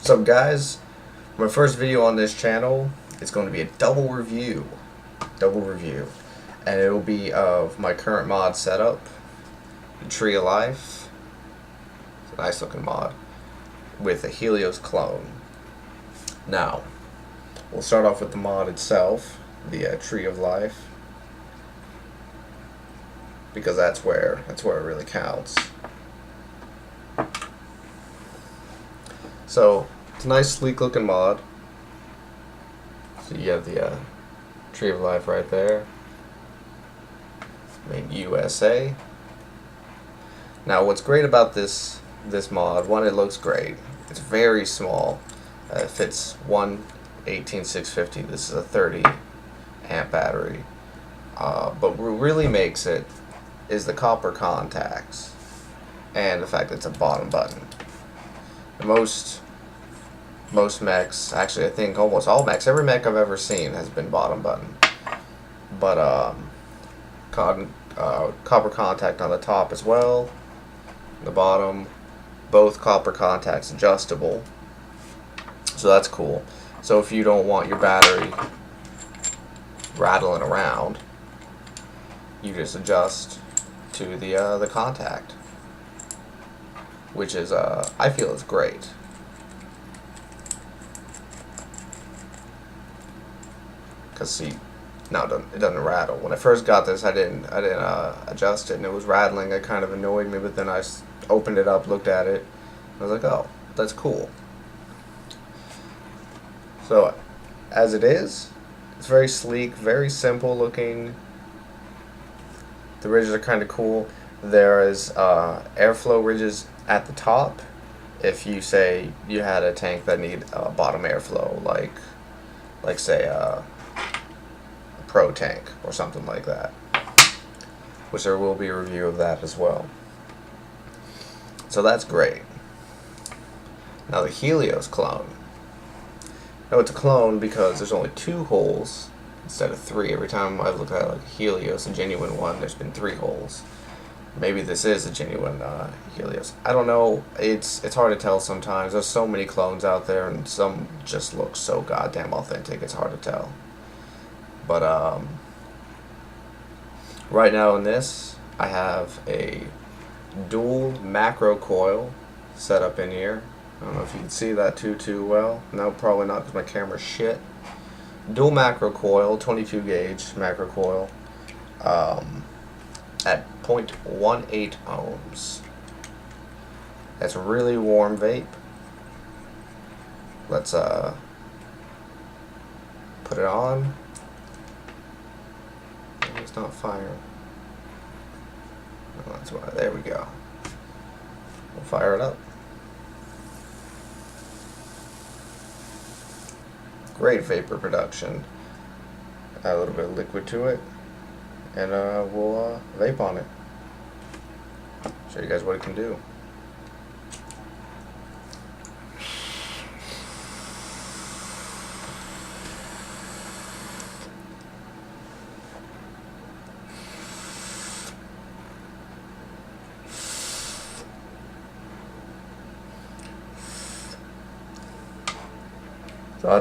What's up, guys? My first video on this channel is going to be a double review, and it will be of my current mod setup, the Tree of Life. It's a nice looking mod with a Helios clone. Now, we'll start off with the mod itself, the Tree of Life, because that's where it really counts. So it's a nice, sleek looking mod. So you have the Tree of Life right there. Made USA. Now, what's great about this mod? One, it looks great. It's very small. It fits one 18650. This is a 30 amp battery. But what really makes it is the copper contacts and the fact that it's a bottom button. Most mechs, actually I think almost all mechs, every mech I've ever seen has been bottom button. But copper contact on the top as well, the bottom, both copper contacts adjustable, so that's cool. So if you don't want your battery rattling around, you just adjust to the contact, which is I feel is great. Cause see, now it doesn't rattle. When I first got this, I didn't adjust it, and it was rattling. It kind of annoyed me. But then I opened it up, looked at it, and I was like, oh, that's cool. So, as it is, it's very sleek, very simple looking. The ridges are kind of cool. There is airflow ridges at the top. If you say you had a tank that need bottom airflow, like say a Pro tank or something like that, which there will be a review of that as well. So that's great. Now the Helios clone. Now it's a clone because there's only 2 holes instead of 3. Every time I've looked at like Helios, a genuine one, there's been 3 holes. Maybe this is a genuine Helios. I don't know. It's hard to tell sometimes. There's so many clones out there, and some just look so goddamn authentic. It's hard to tell. But right now in this, I have a dual macro coil set up in here. I don't know if you can see that too well. No, probably not, because my camera's shit. Dual macro coil, 22 gauge macro coil, at 0.18 ohms. That's really warm vape. Let's put it on. It's not firing. Oh, that's why. There we go. We'll fire it up. Great vapor production. Add a little bit of liquid to it, and we'll vape on it. Show you guys what it can do. So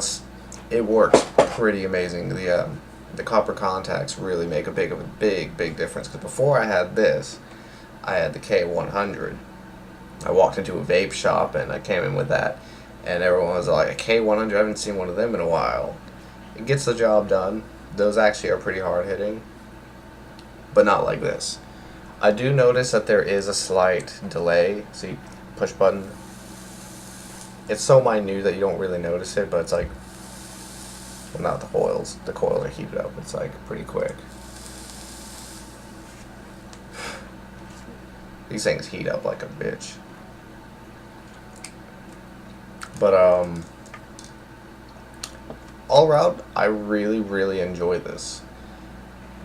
it works pretty amazing. The copper contacts really make a big difference. Because before I had this, I had the K100. I walked into a vape shop and I came in with that, and everyone was like, a K100? I haven't seen one of them in a while. It gets the job done. Those actually are pretty hard hitting, but not like this. I do notice that there is a slight delay. See, push button. It's so minute that you don't really notice it, but it's like, well, not the coils. The coils are heated up. It's like pretty quick. These things heat up like a bitch. But all around, I really enjoy this.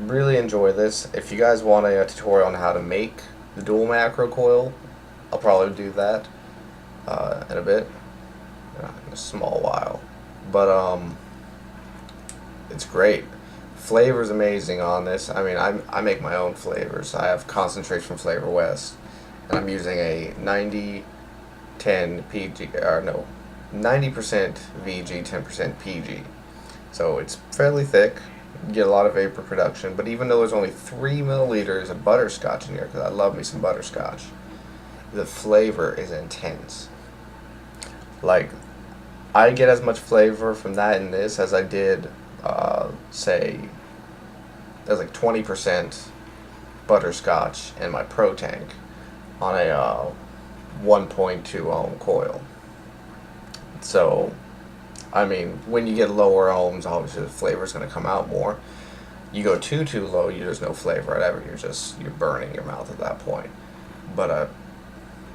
Really enjoy this. If you guys want a tutorial on how to make the dual macro coil, I'll probably do that in a bit. In a small while. But it's great. Flavor's amazing on this. I mean, I make my own flavors. I have concentrates from Flavor West, and I'm using a 9010 PG, or no, 90% VG, 10% PG. So it's fairly thick. You get a lot of vapor production, but even though there's only 3 milliliters of butterscotch in here, because I love me some butterscotch, the flavor is intense. Like, I get as much flavor from that in this as I did, say, there's like 20% butterscotch in my Pro Tank on a 1.2 ohm coil. So, I mean, when you get lower ohms, obviously the flavor's going to come out more. You go too low, there's no flavor whatever. You're burning your mouth at that point. But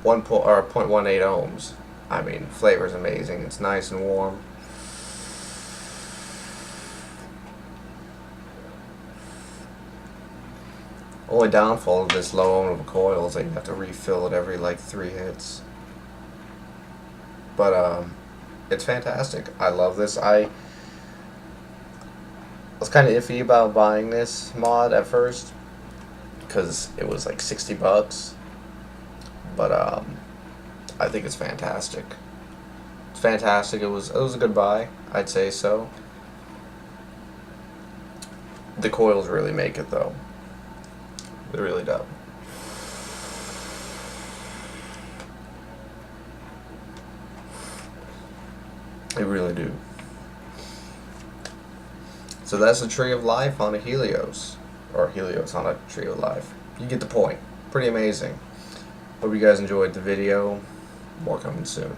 0.18 ohms, I mean, flavor's amazing. It's nice and warm. Only downfall of this low ohm of a coil is that you have to refill it every like 3 hits. But it's fantastic. I love this. I was kind of iffy about buying this mod at first because it was like $60. But I think it's fantastic. It's fantastic. It was a good buy. I'd say so. The coils really make it though. They really do. They really do. So that's the Tree of Life on a Helios. Or Helios on a Tree of Life. You get the point. Pretty amazing. Hope you guys enjoyed the video. More coming soon.